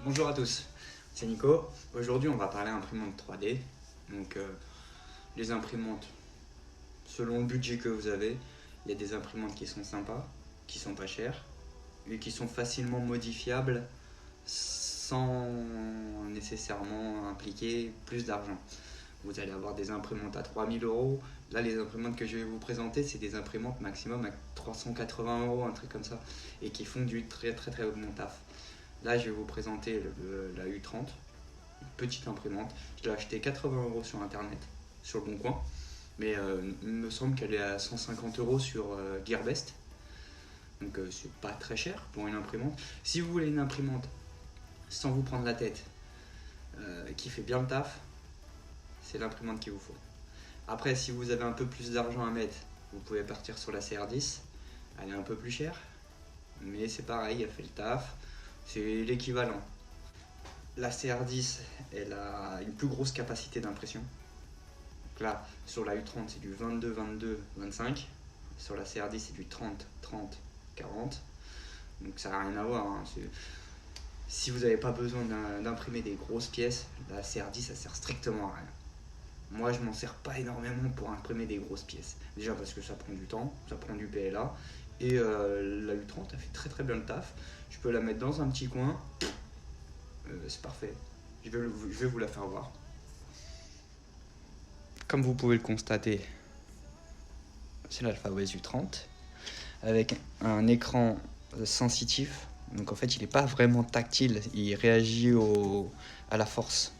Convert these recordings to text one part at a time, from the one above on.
Bonjour à tous, c'est Nico. Aujourd'hui, on va parler imprimante 3D. Donc, les imprimantes, selon le budget que vous avez, il y a des imprimantes qui sont sympas, qui sont pas chères et qui sont facilement modifiables sans nécessairement impliquer plus d'argent. Vous allez avoir des imprimantes à 3 000 euros. Là, les imprimantes que je vais vous présenter, c'est des imprimantes maximum à 380 euros, un truc comme ça, et qui font du très très très bon taf. Là, je vais vous présenter la U30, une petite imprimante. Je l'ai acheté 80 euros sur internet, sur le bon coin. Mais il me semble qu'elle est à 150 euros sur Gearbest. Donc c'est pas très cher pour une imprimante. Si vous voulez une imprimante sans vous prendre la tête, qui fait bien le taf, c'est l'imprimante qu'il vous faut. Après, si vous avez un peu plus d'argent à mettre, vous pouvez partir sur la CR10. Elle est un peu plus chère, mais c'est pareil, elle fait le taf. C'est l'équivalent. La CR10, elle a une plus grosse capacité d'impression. Donc là, sur la U30, c'est du 22, 22, 25. Sur la CR10, c'est du 30, 30, 40. Donc ça n'a rien à voir. Si vous n'avez pas besoin d'imprimer des grosses pièces, la CR10, ça sert strictement à rien. Moi, je m'en sers pas énormément pour imprimer des grosses pièces. Déjà parce que ça prend du temps, ça prend du PLA. Et la U30, elle fait très très bien le taf. Je peux la mettre dans un petit coin. C'est parfait. Je vais vous la faire voir. Comme vous pouvez le constater, c'est l'Alphawave U30 avec un écran sensitif. Donc en fait, il n'est pas vraiment tactile. Il réagit à la force.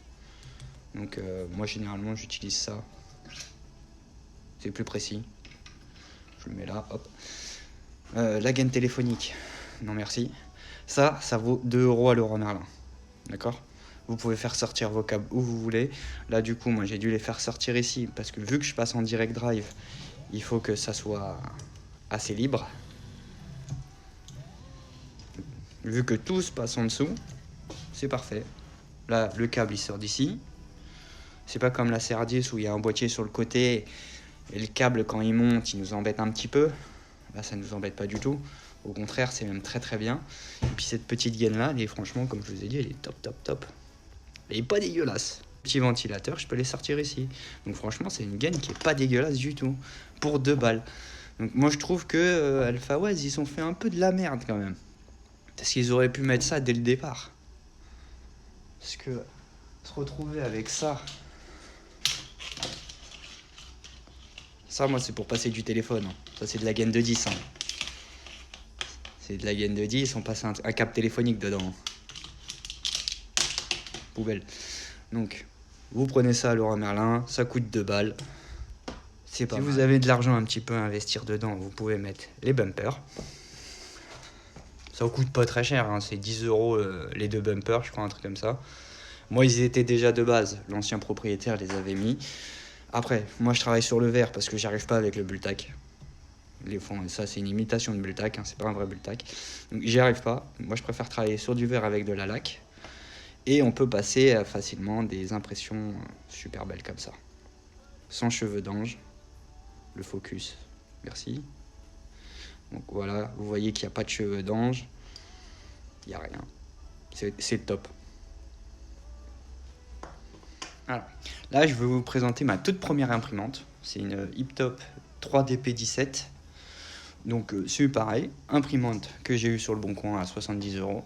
Donc moi, généralement, j'utilise ça. C'est plus précis. Je le mets là, hop. La gaine téléphonique, non merci. Ça vaut 2 euros à Leroy Merlin. D'accord ? Vous pouvez faire sortir vos câbles où vous voulez. Là, du coup, moi, j'ai dû les faire sortir ici parce que vu que je passe en direct drive, il faut que ça soit assez libre. Vu que tout se passe en dessous, c'est parfait. Là, le câble, il sort d'ici. C'est pas comme la CR10 où il y a un boîtier sur le côté et le câble, quand il monte, il nous embête un petit peu. Là, ça ne nous embête pas du tout. Au contraire, c'est même très très bien. Et puis cette petite gaine là, elle est franchement, comme je vous ai dit, elle est top top top. Elle est pas dégueulasse. Petit ventilateur, je peux les sortir ici. Donc franchement, c'est une gaine qui est pas dégueulasse du tout. Pour 2 balles. Donc moi, je trouve que Alphawave, ils ont fait un peu de la merde quand même. Parce qu'ils auraient pu mettre ça dès le départ. Parce que se retrouver avec ça... Ça, moi, c'est pour passer du téléphone. Hein. Ça, c'est de la gaine de 10. Hein. C'est de la gaine de 10, on passe un câble téléphonique dedans. Poubelle. Donc, vous prenez ça à Leroy Merlin, ça coûte 2 balles. C'est pas mal. Si vous avez de l'argent un petit peu à investir dedans, vous pouvez mettre les bumpers. Ça coûte pas très cher, hein, c'est 10 euros les 2 bumpers, je crois, un truc comme ça. Moi, ils étaient déjà de base, l'ancien propriétaire les avait mis. Après, moi, je travaille sur le verre parce que j'arrive pas avec le Bultac. Les fonds, ça, c'est une imitation de Bultac, hein, c'est pas un vrai Bultac. Donc, j'y arrive pas. Moi, je préfère travailler sur du verre avec de la laque. Et on peut passer facilement des impressions super belles comme ça. Sans cheveux d'ange. Le focus. Merci. Donc voilà, vous voyez qu'il n'y a pas de cheveux d'ange. Il n'y a rien. C'est top. Alors, là, je vais vous présenter ma toute première imprimante. C'est une Hiptop 3DP17. Donc, c'est pareil. Imprimante que j'ai eue sur le bon coin à 70 euros.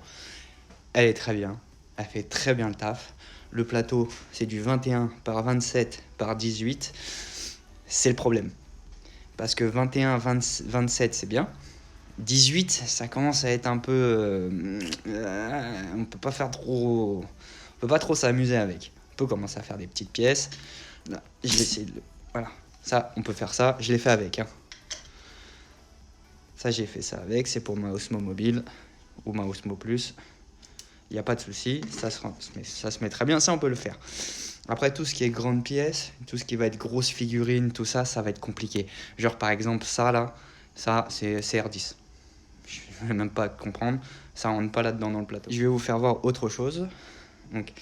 Elle est très bien. Elle fait très bien le taf. Le plateau, c'est du 21 par 27 par 18. C'est le problème. Parce que 21, 27, c'est bien. 18, ça commence à être un peu... on peut pas faire trop... On peut pas trop s'amuser avec. On peut commencer à faire des petites pièces. Là, je vais essayer de... Voilà. Ça, on peut faire ça. Je l'ai fait avec. Hein. Ça, j'ai fait ça avec. C'est pour ma Osmo Mobile. Ou ma Osmo Plus. Il n'y a pas de souci, ça se met très bien, ça on peut le faire. Après, tout ce qui est grande pièce, tout ce qui va être grosse figurine, tout ça, ça va être compliqué. Genre par exemple, ça là, ça c'est CR10. Je ne vais même pas comprendre, ça rentre pas là-dedans dans le plateau. Je vais vous faire voir autre chose. Donc,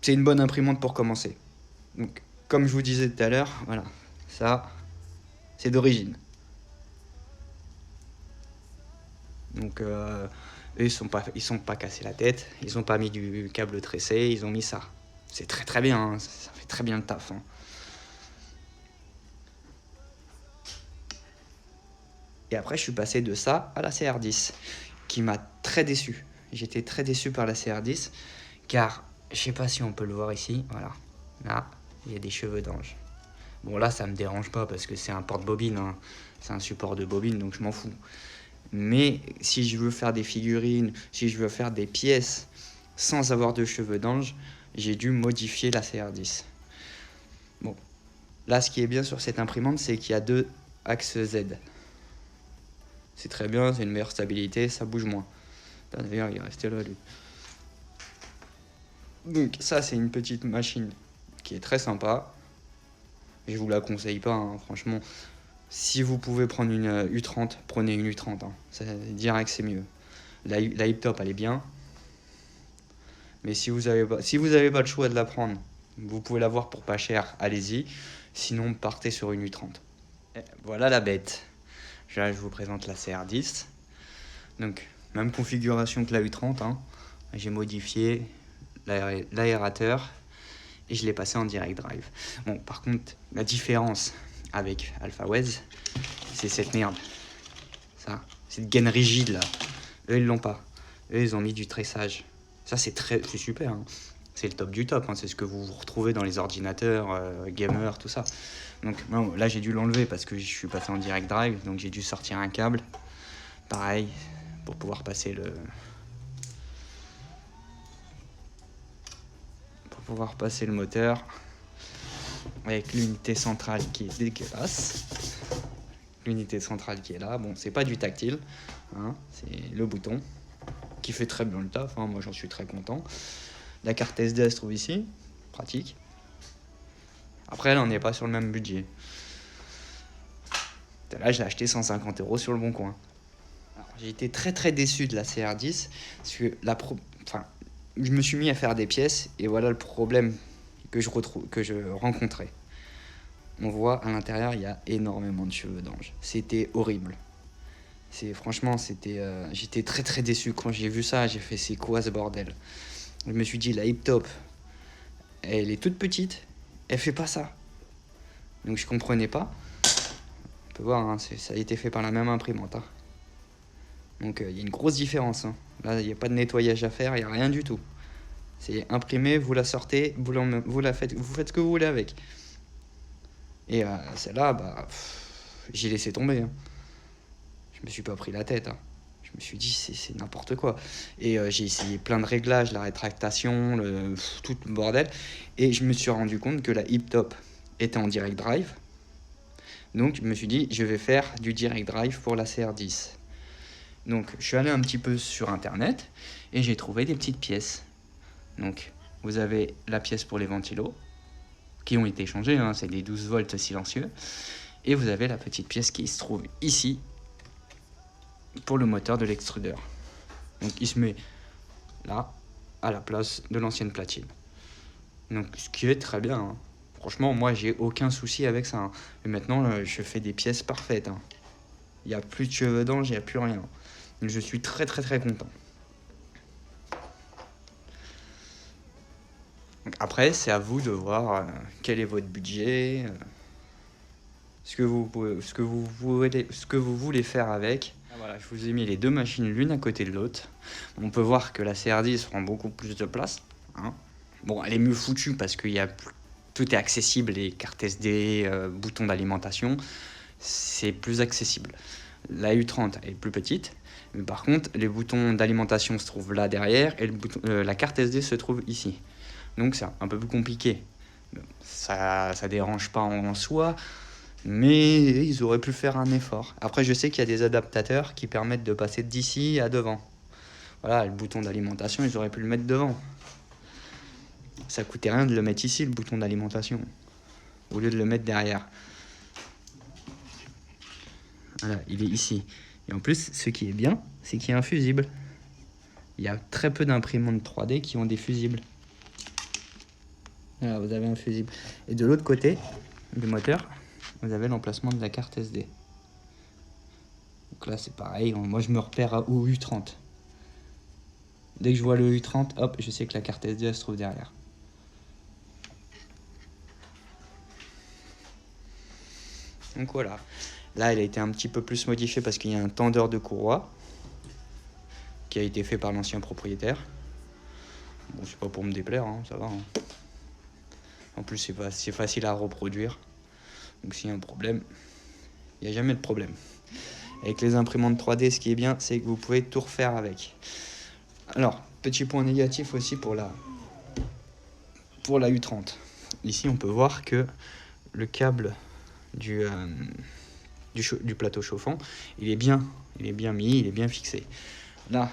c'est une bonne imprimante pour commencer. Donc, comme je vous disais tout à l'heure, voilà, ça, c'est d'origine. Donc eux, ils sont pas cassés la tête, ils ont pas mis du câble tressé, ils ont mis ça. C'est très très bien, hein, ça fait très bien le taf. Hein. Et après, je suis passé de ça à la CR10, qui m'a très déçu. J'étais très déçu par la CR10, car, je sais pas si on peut le voir ici, voilà. Là, il y a des cheveux d'ange. Bon, là, ça me dérange pas, parce que c'est un porte-bobine, hein. C'est un support de bobine, donc je m'en fous. Mais, si je veux faire des figurines, si je veux faire des pièces, sans avoir de cheveux d'ange, j'ai dû modifier la CR10. Bon, là, ce qui est bien sur cette imprimante, c'est qu'il y a 2 axes Z. C'est très bien, c'est une meilleure stabilité, ça bouge moins. D'ailleurs, il est resté là, lui. Donc ça, c'est une petite machine qui est très sympa. Je vous la conseille pas, hein, franchement. Si vous pouvez prendre une U30, prenez une U30. Hein. Direct, c'est mieux. La Hip-Top, elle est bien. Mais si vous avez pas le choix de la prendre, vous pouvez l'avoir pour pas cher, allez-y. Sinon, partez sur une U30. Et voilà la bête. Là, je vous présente la CR10. Donc, même configuration que la U30. Hein. J'ai modifié l'aérateur et je l'ai passé en direct drive. Bon, par contre, la différence avec AlphaWez, c'est cette merde. Ça, cette gaine rigide là. Eux, ils l'ont pas. Eux, ils ont mis du tressage. Ça, c'est super. Hein. C'est le top du top. Hein. C'est ce que vous retrouvez dans les ordinateurs, gamers, tout ça. Donc, bon, là, j'ai dû l'enlever parce que je suis passé en direct drive. Donc, j'ai dû sortir un câble. Pareil, pour pouvoir passer le moteur avec l'unité centrale qui est dégueulasse. L'unité centrale qui est là, bon, c'est pas du tactile, hein, c'est le bouton qui fait très bien le taf, hein, moi j'en suis très content. La carte SD se trouve ici, pratique. Après, là, on n'est pas sur le même budget. Là, j'ai acheté 150 € sur le bon coin. Alors, j'ai été très très déçu de la CR10 parce que je me suis mis à faire des pièces et voilà le problème que je rencontrais. On voit à l'intérieur, il y a énormément de cheveux d'ange. C'était horrible. Franchement, j'étais très très déçu quand j'ai vu ça. J'ai fait, c'est quoi ce bordel? Je me suis dit, la Hip-Top, elle est toute petite, elle fait pas ça. Donc je comprenais pas. On peut voir, hein, ça a été fait par la même imprimante. Hein. Donc il y a une grosse différence. Hein. Là, il n'y a pas de nettoyage à faire, il n'y a rien du tout. C'est imprimé, vous la sortez, vous faites ce que vous voulez avec. Et celle-là, j'ai laissé tomber. Hein. Je me suis pas pris la tête. Hein. Je me suis dit, c'est n'importe quoi. Et j'ai essayé plein de réglages, la rétractation, tout le bordel. Et je me suis rendu compte que la Hip-Top était en direct drive. Donc je me suis dit, je vais faire du direct drive pour la CR10. Donc je suis allé un petit peu sur internet et j'ai trouvé des petites pièces. Donc vous avez la pièce pour les ventilos qui ont été changés, hein, c'est des 12 volts silencieux. Et vous avez la petite pièce qui se trouve ici pour le moteur de l'extrudeur. Donc il se met là à la place de l'ancienne platine. Donc ce qui est très bien. Hein. Franchement, moi j'ai aucun souci avec ça. Hein. Et maintenant je fais des pièces parfaites. Hein. Il n'y a plus de cheveux d'ange, il n'y a plus rien. Donc, je suis très très très content. Donc, après, c'est à vous de voir quel est votre budget, ce que vous voulez faire avec. Voilà, je vous ai mis les 2 machines l'une à côté de l'autre. On peut voir que la CR10 prend beaucoup plus de place. Hein. Bon, elle est mieux foutue parce que tout est accessible, les cartes SD, boutons d'alimentation, c'est plus accessible. La U30 est plus petite, mais par contre, les boutons d'alimentation se trouvent là derrière et la carte SD se trouve ici. Donc c'est un peu plus compliqué. Ça dérange pas en soi, mais ils auraient pu faire un effort. Après, je sais qu'il y a des adaptateurs qui permettent de passer d'ici à devant. Voilà, le bouton d'alimentation, ils auraient pu le mettre devant. Ça coûtait rien de le mettre ici, le bouton d'alimentation, au lieu de le mettre derrière. Voilà, il est ici. Et en plus, ce qui est bien, c'est qu'il y a un fusible. Il y a très peu d'imprimantes 3D qui ont des fusibles. Voilà, vous avez un fusible. Et de l'autre côté du moteur, vous avez l'emplacement de la carte SD. Donc là c'est pareil, moi je me repère au U30. Dès que je vois le U30, hop, je sais que la carte SD elle se trouve derrière. Donc voilà, là elle a été un petit peu plus modifiée parce qu'il y a un tendeur de courroie qui a été fait par l'ancien propriétaire. Bon, c'est pas pour me déplaire, hein, ça va. Hein. En plus, c'est facile à reproduire. Donc s'il y a un problème, il n'y a jamais de problème. Avec les imprimantes 3D, ce qui est bien, c'est que vous pouvez tout refaire avec. Alors, petit point négatif aussi pour la U30. Ici, on peut voir que le câble du plateau chauffant, il est bien mis, il est bien fixé. Là,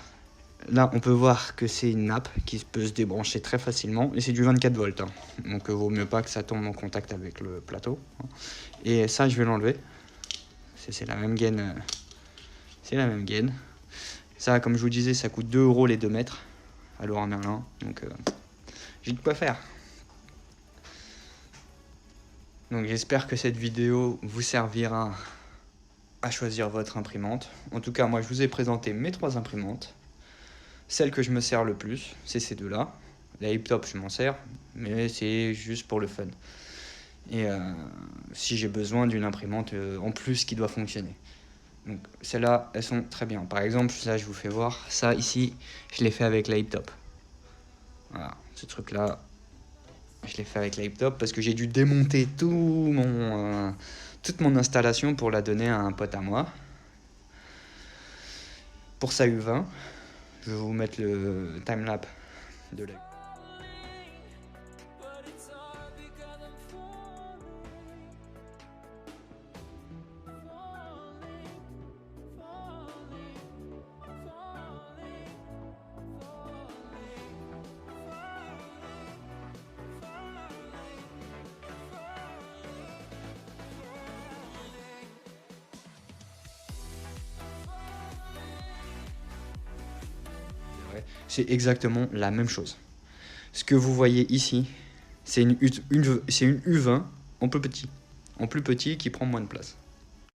on peut voir que c'est une nappe qui peut se débrancher très facilement et c'est du 24 volts. Hein. Donc, vaut mieux pas que ça tombe en contact avec le plateau. Et ça, je vais l'enlever. C'est la même gaine. C'est la même gaine. Ça, comme je vous disais, ça coûte 2 € les 2 mètres à Leroy Merlin. Donc, j'ai de quoi faire. Donc, j'espère que cette vidéo vous servira à choisir votre imprimante. En tout cas, moi, je vous ai présenté mes 3 imprimantes. Celle que je me sers le plus, c'est ces deux-là. La Hip-Top, je m'en sers, mais c'est juste pour le fun. Et si j'ai besoin d'une imprimante en plus qui doit fonctionner. Donc celles-là, elles sont très bien. Par exemple, là, je vous fais voir. Ça, ici, je l'ai fait avec la Hip-Top. Voilà, ce truc-là, je l'ai fait avec la Hip-Top parce que j'ai dû démonter toute mon installation pour la donner à un pote à moi. Pour sa U20, je vais vous mettre le timelapse de la C'est exactement la même chose. Ce que vous voyez ici, c'est une U20 en plus petit qui prend moins de place.